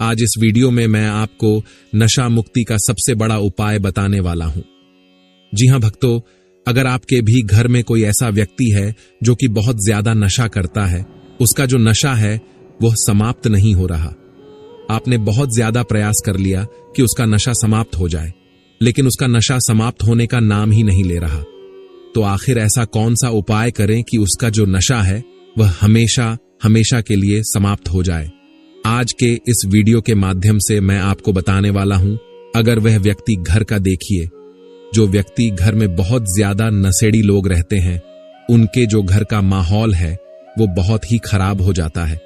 आज इस वीडियो में मैं आपको नशा मुक्ति का सबसे बड़ा उपाय बताने वाला हूं। जी हां भक्तों, अगर आपके भी घर में कोई ऐसा व्यक्ति है जो कि बहुत ज्यादा नशा करता है, उसका जो नशा है वह समाप्त नहीं हो रहा। आपने बहुत ज्यादा प्रयास कर लिया कि उसका नशा समाप्त हो जाए, लेकिन उसका नशा समाप्त होने का नाम ही नहीं ले रहा। तो आखिर ऐसा कौन सा उपाय करें कि उसका जो नशा है वह हमेशा हमेशा के लिए समाप्त हो जाए। आज के इस वीडियो के माध्यम से मैं आपको बताने वाला हूं। अगर वह व्यक्ति घर का देखिए, जो व्यक्ति घर में बहुत ज्यादा नशेड़ी लोग रहते हैं, उनके जो घर का माहौल है वो बहुत ही खराब हो जाता है।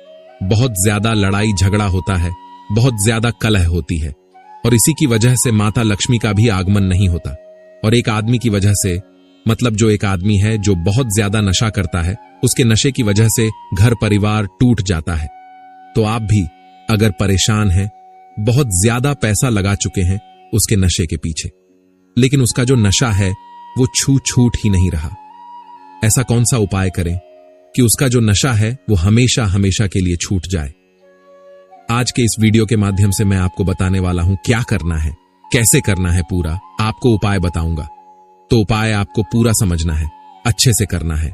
बहुत ज्यादा लड़ाई झगड़ा होता है, बहुत ज्यादा कलह होती है, और इसी की वजह से माता लक्ष्मी का भी आगमन नहीं होता। और एक आदमी की वजह से, मतलब जो एक आदमी है जो बहुत ज्यादा नशा करता है, उसके नशे की वजह से घर परिवार टूट जाता है। तो आप भी अगर परेशान हैं, बहुत ज्यादा पैसा लगा चुके हैं उसके नशे के पीछे, लेकिन उसका जो नशा है वो छूट ही नहीं रहा, ऐसा कौन सा उपाय करें कि उसका जो नशा है वो हमेशा हमेशा के लिए छूट जाए। आज के इस वीडियो के माध्यम से मैं आपको बताने वाला हूं क्या करना है, कैसे करना है, पूरा आपको उपाय बताऊंगा। तो उपाय आपको पूरा समझना है, अच्छे से करना है।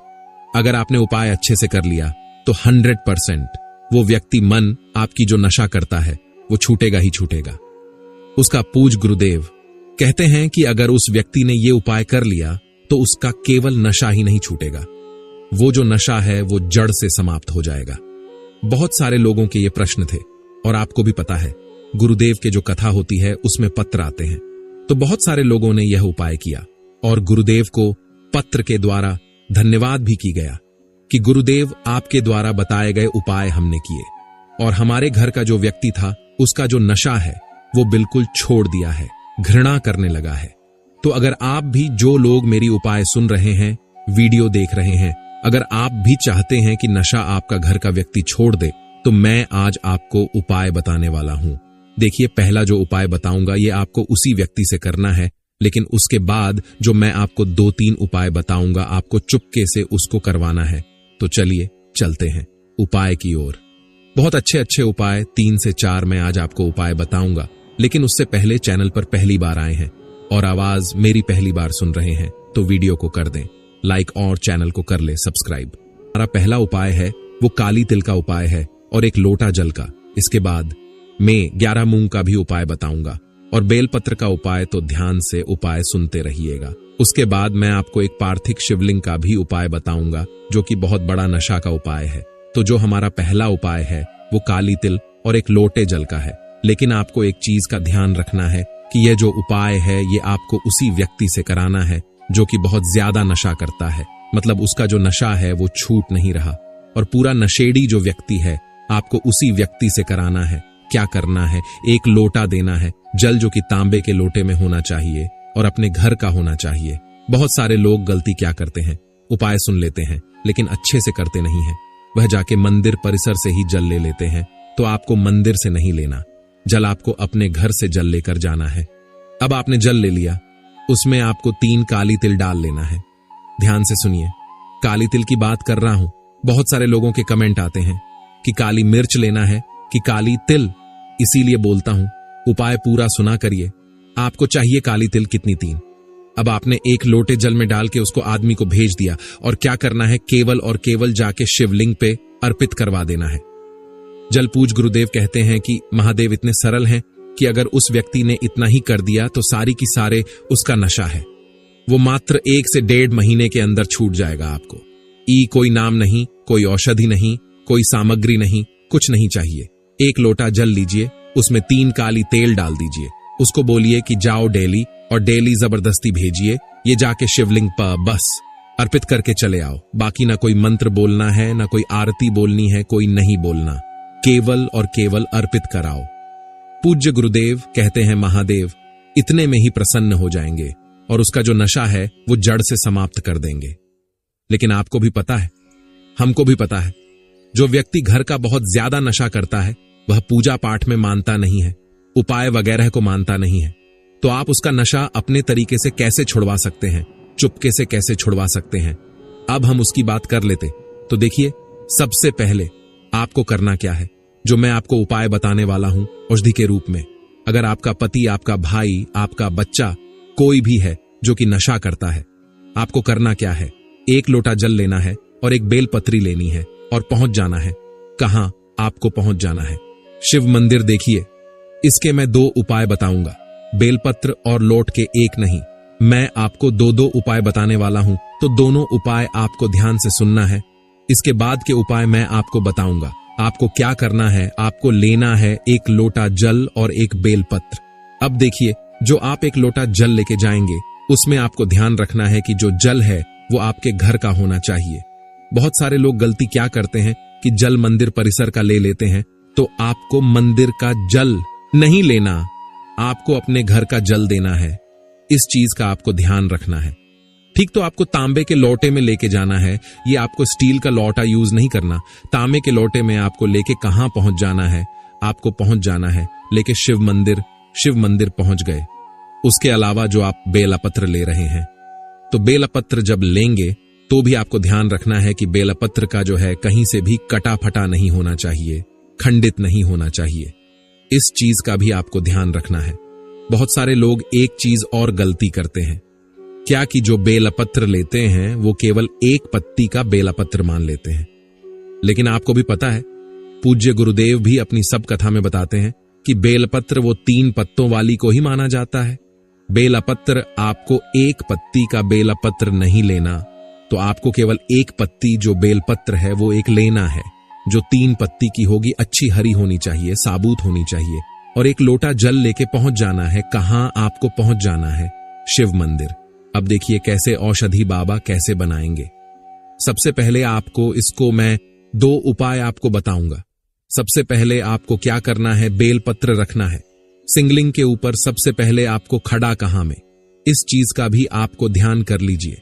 अगर आपने उपाय अच्छे से कर लिया तो 100% वो व्यक्ति मन आपकी जो नशा करता है वो छूटेगा ही छूटेगा। उसका पूज गुरुदेव कहते हैं कि अगर उस व्यक्ति ने ये उपाय कर लिया तो उसका केवल नशा ही नहीं छूटेगा, वो जो नशा है वो जड़ से समाप्त हो जाएगा। बहुत सारे लोगों के ये प्रश्न थे, और आपको भी पता है गुरुदेव के जो कथा होती है उसमें पत्र आते हैं। तो बहुत सारे लोगों ने यह उपाय किया और गुरुदेव को पत्र के द्वारा धन्यवाद भी की गया कि गुरुदेव आपके द्वारा बताए गए उपाय हमने किए, और हमारे घर का जो व्यक्ति था उसका जो नशा है वो बिल्कुल छोड़ दिया है, घृणा करने लगा है। तो अगर आप भी, जो लोग मेरी उपाय सुन रहे हैं, वीडियो देख रहे हैं, अगर आप भी चाहते हैं कि नशा आपका घर का व्यक्ति छोड़ दे, तो मैं आज आपको उपाय बताने वाला हूं। देखिए, पहला जो उपाय बताऊंगा ये आपको उसी व्यक्ति से करना है, लेकिन उसके बाद जो मैं आपको 2-3 उपाय बताऊंगा आपको चुपके से उसको करवाना है। तो चलिए चलते हैं उपाय की ओर। बहुत अच्छे अच्छे उपाय, 3 से 4 मैं आज आपको उपाय बताऊंगा, लेकिन उससे पहले चैनल पर पहली बार आए हैं और आवाज मेरी पहली बार सुन रहे हैं तो वीडियो को कर दें लाइक और चैनल को कर ले सब्सक्राइब। हमारा पहला उपाय है वो काली तिल का उपाय है और 1 लोटा जल का। इसके बाद मैं 11 मूंग का भी उपाय बताऊंगा और बेलपत्र का उपाय, तो ध्यान से उपाय सुनते रहिएगा। उसके बाद मैं आपको एक पार्थिव शिवलिंग का भी उपाय बताऊंगा जो कि बहुत बड़ा नशा का उपाय है। तो जो हमारा पहला उपाय है वो काली तिल और 1 लोटे जल का है। लेकिन आपको एक चीज का ध्यान रखना है कि यह जो उपाय है ये आपको उसी व्यक्ति से कराना है जो कि बहुत ज्यादा नशा करता है, मतलब उसका जो नशा है वो छूट नहीं रहा, और पूरा नशेड़ी जो व्यक्ति है आपको उसी व्यक्ति से कराना है। क्या करना है, 1 लोटा देना है जल, जो कि तांबे के लोटे में होना चाहिए और अपने घर का होना चाहिए। बहुत सारे लोग गलती क्या करते हैं, उपाय सुन लेते हैं लेकिन अच्छे से करते नहीं हैं। वह जाके मंदिर परिसर से ही जल ले लेते हैं। तो आपको मंदिर से नहीं लेना जल, आपको अपने घर से जल लेकर जाना है। अब आपने जल ले लिया, उसमें आपको 3 काली तिल डाल लेना है। ध्यान से सुनिए, काली तिल की बात कर रहा हूं। बहुत सारे लोगों के कमेंट आते हैं कि काली मिर्च लेना है कि काली तिल, इसीलिए बोलता हूं उपाय पूरा सुना करिए। आपको चाहिए काली तिल कितनी, 3। अब आपने 1 लोटे जल में डाल के उसको आदमी को भेज दिया, और क्या करना है, केवल और केवल जाके शिवलिंग पे अर्पित करवा देना है। जल पूज गुरुदेव कहते हैं कि महादेव इतने सरल हैं कि अगर उस व्यक्ति ने इतना ही कर दिया तो सारी की सारे उसका नशा है वो मात्र 1 से 1.5 महीने के अंदर छूट जाएगा। आपको कोई नाम नहीं, कोई औषधि नहीं, कोई सामग्री नहीं, कुछ नहीं चाहिए। 1 लोटा जल लीजिए, उसमें 3 काली तेल डाल दीजिए, उसको बोलिए कि जाओ डेली, और डेली जबरदस्ती भेजिए ये जाके शिवलिंग पर बस अर्पित करके चले आओ। बाकी ना कोई मंत्र बोलना है, ना कोई आरती बोलनी है, कोई नहीं बोलना, केवल और केवल अर्पित कराओ। पूज्य गुरुदेव कहते हैं महादेव इतने में ही प्रसन्न हो जाएंगे और उसका जो नशा है वो जड़ से समाप्त कर देंगे। लेकिन आपको भी पता है, हमको भी पता है, जो व्यक्ति घर का बहुत ज्यादा नशा करता है वह पूजा पाठ में मानता नहीं है, उपाय वगैरह को मानता नहीं है। तो आप उसका नशा अपने तरीके से कैसे छुड़वा सकते हैं, चुपके से कैसे छुड़वा सकते हैं, अब हम उसकी बात कर लेते। तो देखिए, सबसे पहले आपको करना क्या है, जो मैं आपको उपाय बताने वाला हूं औषधि के रूप में। अगर आपका पति, आपका भाई, आपका बच्चा कोई भी है जो कि नशा करता है, आपको करना क्या है? 1 लोटा जल लेना है और एक बेलपत्री लेनी है और पहुंच जाना है। कहां आपको पहुंच जाना है? शिव मंदिर। देखिए, इसके मैं 2 उपाय बताऊंगा, बेलपत्र और लोट के एक नहीं। मैं आपको 2-2 उपाय बताने वाला हूं, तो दोनों उपाय आपको ध्यान से सुनना है। इसके बाद के उपाय मैं आपको बताऊंगा। आपको क्या करना है? आपको लेना है 1 लोटा जल और एक बेलपत्र। अब देखिए, जो आप 1 लोटा जल लेके जाएंगे, उसमें आपको ध्यान रखना है कि जो जल है वो आपके घर का होना चाहिए। बहुत सारे लोग गलती क्या करते हैं कि जल मंदिर परिसर का ले लेते हैं, तो आपको मंदिर का जल नहीं लेना, आपको अपने घर का जल देना है। इस चीज का आपको ध्यान रखना है। ठीक, तो आपको तांबे के लोटे में लेके जाना है, ये आपको स्टील का लोटा यूज नहीं करना। तांबे के लोटे में आपको लेके कहां पहुंच जाना है? आपको पहुंच जाना है लेके शिव मंदिर। शिव मंदिर पहुंच गए। उसके अलावा जो आप बेलपत्र ले रहे हैं, तो बेलपत्र जब लेंगे तो भी आपको ध्यान रखना है कि बेलपत्र का जो है कहीं से भी कटा फटा नहीं होना चाहिए, खंडित नहीं होना चाहिए। इस चीज का भी आपको ध्यान रखना है। बहुत सारे लोग एक चीज और गलती करते हैं, क्या कि जो बेलपत्र लेते हैं वो केवल 1 पत्ती का बेलपत्र मान लेते हैं। लेकिन आपको भी पता है, पूज्य गुरुदेव भी अपनी सब कथा में बताते हैं कि बेलपत्र वो 3 पत्तों वाली को ही माना जाता है। बेलपत्र आपको 1 पत्ती का बेलपत्र नहीं लेना, तो आपको केवल 1 पत्ती जो बेलपत्र है वो एक लेना है, जो 3 पत्ती की होगी, अच्छी हरी होनी चाहिए, साबुत होनी चाहिए, और 1 लोटा जल लेके पहुंच जाना है। कहां आपको पहुंच जाना है? शिव मंदिर। अब देखिए कैसे औषधि बाबा कैसे बनाएंगे। सबसे पहले आपको इसको मैं 2 उपाय आपको बताऊंगा। सबसे पहले आपको क्या करना है? बेलपत्र रखना है सिंगलिंग के ऊपर। सबसे पहले आपको खड़ा कहां में, इस चीज का भी आपको ध्यान कर लीजिए।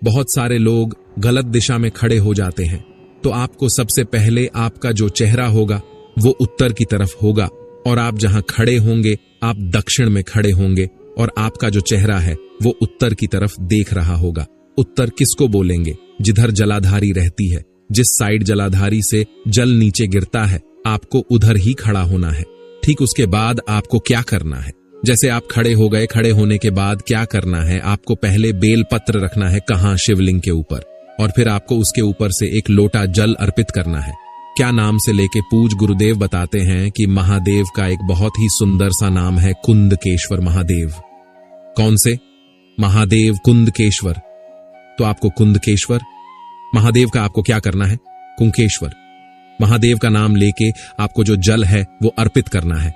बहुत सारे लोग गलत दिशा में खड़े हो जाते हैं, तो आपको सबसे पहले आपका जो चेहरा होगा वो उत्तर की तरफ होगा, और आप जहां खड़े होंगे आप दक्षिण में खड़े होंगे, और आपका जो चेहरा है वो उत्तर की तरफ देख रहा होगा। उत्तर किसको बोलेंगे? जिधर जलाधारी रहती है, जिस साइड जलाधारी से जल नीचे गिरता है, आपको उधर ही खड़ा होना है। ठीक, उसके बाद आपको क्या करना है? जैसे आप खड़े हो गए, खड़े होने के बाद क्या करना है? आपको पहले बेलपत्र रखना है कहां? शिवलिंग के ऊपर, और फिर आपको उसके ऊपर से 1 लोटा जल अर्पित करना है। क्या नाम से लेके? पूज गुरुदेव बताते हैं कि महादेव का एक बहुत ही सुंदर सा नाम है, कुंदकेश्वर महादेव। कौन से? महादेव कुंदकेश्वर। तो आपको कुंदकेश्वर महादेव का आपको क्या करना है? कुंकेश्वर महादेव का नाम लेके आपको जो जल है वो अर्पित करना है।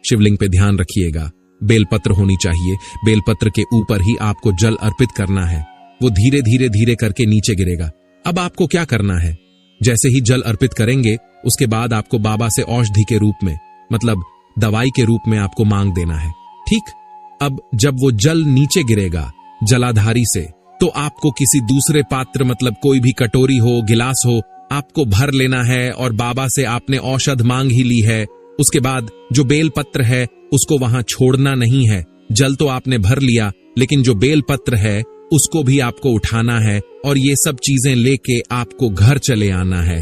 शिवलिंग पे ध्यान रखिएगा, बेलपत्र होनी चाहिए, बेलपत्र के ऊपर ही आपको जल अर्पित करना है। वो धीरे धीरे धीरे करके नीचे गिरेगा। अब आपको क्या करना है? जैसे ही जल अर्पित करेंगे, उसके बाद आपको बाबा से औषधि के रूप में, मतलब दवाई के रूप में आपको मांग देना है। ठीक, अब जब वो जल नीचे गिरेगा जलाधारी से, तो आपको किसी दूसरे पात्र, मतलब कोई भी कटोरी हो, गिलास हो, आपको भर लेना है, और बाबा से आपने औषध मांग ही ली है। उसके बाद जो बेलपत्र है उसको वहां छोड़ना नहीं है। जल तो आपने भर लिया, लेकिन जो बेलपत्र है उसको भी आपको उठाना है, और ये सब चीजें लेके आपको घर चले आना है।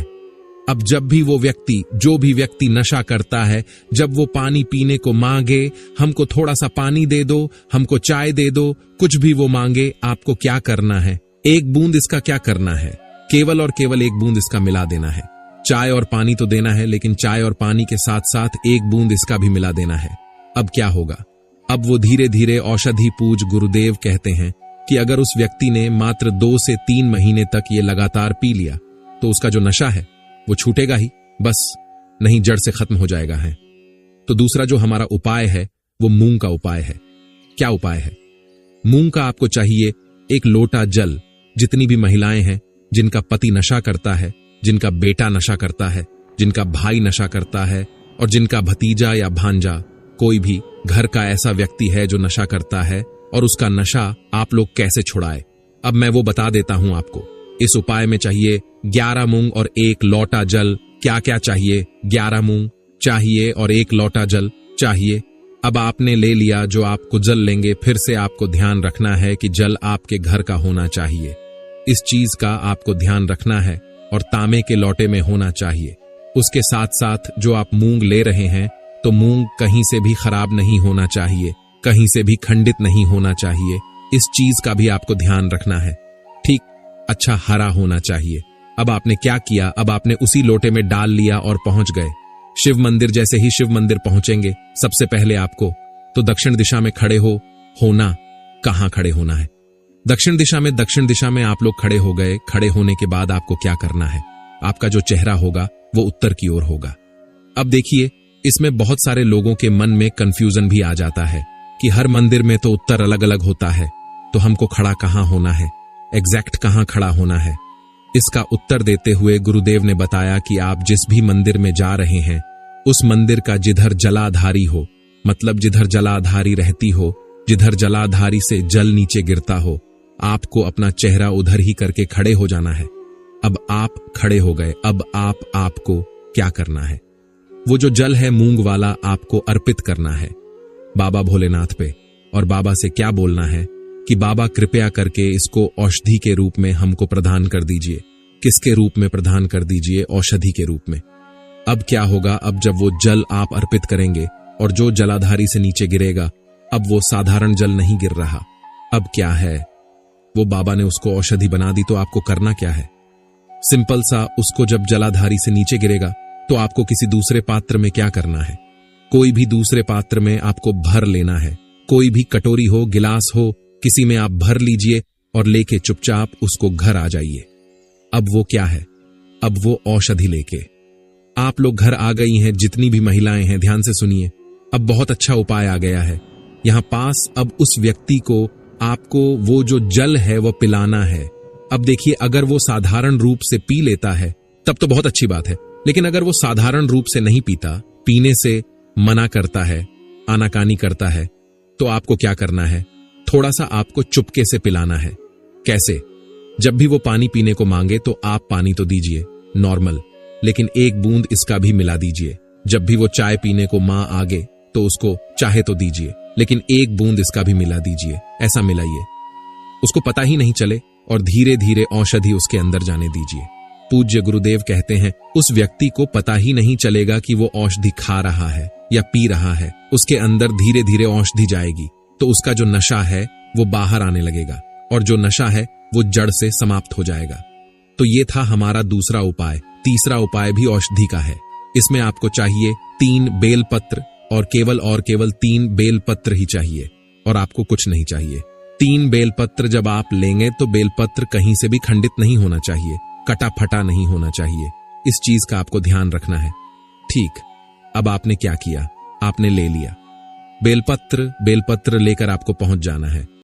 अब जब भी वो व्यक्ति, जो भी व्यक्ति नशा करता है, जब वो पानी पीने को मांगे, हमको थोड़ा सा पानी दे दो, हमको चाय दे दो, कुछ भी वो मांगे, आपको क्या करना है? 1 बूंद इसका क्या करना है? केवल और केवल 1 बूंद इसका मिला देना है। चाय और पानी तो देना है, लेकिन चाय और पानी के साथ साथ 1 बूंद इसका भी मिला देना है। अब क्या होगा? अब वो धीरे धीरे, औषधि पूज गुरुदेव कहते हैं कि अगर उस व्यक्ति ने मात्र 2 से 3 महीने तक ये लगातार पी लिया, तो उसका जो नशा है वो छूटेगा ही, बस, नहीं जड़ से खत्म हो जाएगा है। तो दूसरा जो हमारा उपाय है वो मूंग का उपाय है। क्या उपाय है? मूंग का आपको चाहिए 1 लोटा जल। जितनी भी महिलाएं हैं जिनका पति नशा करता है, जिनका बेटा नशा करता है, जिनका भाई नशा करता है, और जिनका भतीजा या भांजा, कोई भी घर का ऐसा व्यक्ति है जो नशा करता है, और उसका नशा आप लोग कैसे छुड़ाए, अब मैं वो बता देता हूं आपको। इस उपाय में चाहिए 11 मूंग और 1 लोटा जल। क्या क्या चाहिए? 11 मूंग चाहिए और 1 लोटा जल चाहिए। अब आपने ले लिया, जो आपको जल लेंगे, फिर से आपको ध्यान रखना है कि जल आपके घर का होना चाहिए। इस चीज का आपको ध्यान रखना है, और तांबे के लोटे में होना चाहिए। उसके साथ साथ जो आप मूंग ले रहे हैं, तो मूंग कहीं से भी खराब नहीं होना चाहिए, कहीं से भी खंडित नहीं होना चाहिए। इस चीज का भी आपको ध्यान रखना है। ठीक, अच्छा हरा होना चाहिए। अब आपने क्या किया, अब आपने उसी लोटे में डाल लिया और पहुंच गए शिव मंदिर। जैसे ही शिव मंदिर पहुंचेंगे, सबसे पहले आपको तो दक्षिण दिशा में खड़े होना। कहां खड़े होना है? दक्षिण दिशा में। दक्षिण दिशा में आप लोग खड़े हो गए। खड़े होने के बाद आपको क्या करना है? आपका जो चेहरा होगा वो उत्तर की ओर होगा। अब देखिए, इसमें बहुत सारे लोगों के मन में कंफ्यूजन भी आ जाता है कि हर मंदिर में तो उत्तर अलग अलग होता है, तो हमको खड़ा कहां होना है, एग्जैक्ट कहां खड़ा होना है? इसका उत्तर देते हुए गुरुदेव ने बताया कि आप जिस भी मंदिर में जा रहे हैं, उस मंदिर का जिधर जलाधारी हो, मतलब जिधर जलाधारी रहती हो, जिधर जलाधारी से जल नीचे गिरता हो, आपको अपना चेहरा उधर ही करके खड़े हो जाना है। अब आप खड़े हो गए। अब आपको क्या करना है? वो जो जल है मूंग वाला, आपको अर्पित करना है बाबा भोलेनाथ पे। और बाबा से क्या बोलना है कि बाबा कृपया करके इसको औषधि के रूप में हमको प्रदान कर दीजिए। किसके रूप में प्रदान कर दीजिए? औषधि के रूप में। अब क्या होगा? अब जब वो जल आप अर्पित करेंगे और जो जलाधारी से नीचे गिरेगा, अब वो साधारण जल नहीं गिर रहा। अब क्या है? वो बाबा ने उसको औषधि बना दी। तो आपको करना क्या है? सिंपल सा, उसको जब जलाधारी से नीचे गिरेगा तो आपको किसी दूसरे पात्र में क्या करना है? कोई भी दूसरे पात्र में आपको भर लेना है। कोई भी कटोरी हो, गिलास हो, किसी में आप भर लीजिए और लेके चुपचाप उसको घर आ जाइए। अब वो क्या है? अब वो औषधि लेके आप लोग घर आ गई हैं। जितनी भी महिलाएं हैं, ध्यान से सुनिए। अब बहुत अच्छा उपाय आ गया है यहां पास। अब उस व्यक्ति को आपको वो जो जल है वो पिलाना है। अब देखिए, अगर वो साधारण रूप से पी लेता है तब तो बहुत अच्छी बात है, लेकिन अगर वो साधारण रूप से नहीं पीता, पीने से मना करता है, आनाकानी करता है, तो आपको क्या करना है? थोड़ा सा आपको चुपके से पिलाना है। कैसे? जब भी वो पानी पीने को मांगे तो आप पानी तो दीजिए नॉर्मल, लेकिन एक बूंद इसका भी मिला दीजिए। जब भी वो चाय पीने को मां आगे तो उसको चाहे तो दीजिए, लेकिन एक बूंद इसका भी मिला दीजिए। ऐसा मिलाइए, उसको पता ही नहीं चले, और धीरे धीरे औषधि उसके अंदर जाने दीजिए। पूज्य गुरुदेव कहते हैं, उस व्यक्ति को पता ही नहीं चलेगा कि वो औषधि खा रहा है या पी रहा है। उसके अंदर धीरे धीरे औषधि जाएगी, तो उसका जो नशा है वो बाहर आने लगेगा, और जो नशा है वो जड़ से समाप्त हो जाएगा। तो ये था हमारा दूसरा उपाय। तीसरा उपाय भी औषधि का है। इसमें आपको चाहिए 3 बेलपत्र, और केवल 3 बेलपत्र ही चाहिए, और आपको कुछ नहीं चाहिए। 3 बेलपत्र जब आप लेंगे तो बेलपत्र कहीं से भी खंडित नहीं होना चाहिए, कटा फटा नहीं होना चाहिए। इस चीज का आपको ध्यान रखना है। ठीक, अब आपने क्या किया? आपने ले लिया बेलपत्र। बेलपत्र लेकर आपको पहुंच जाना है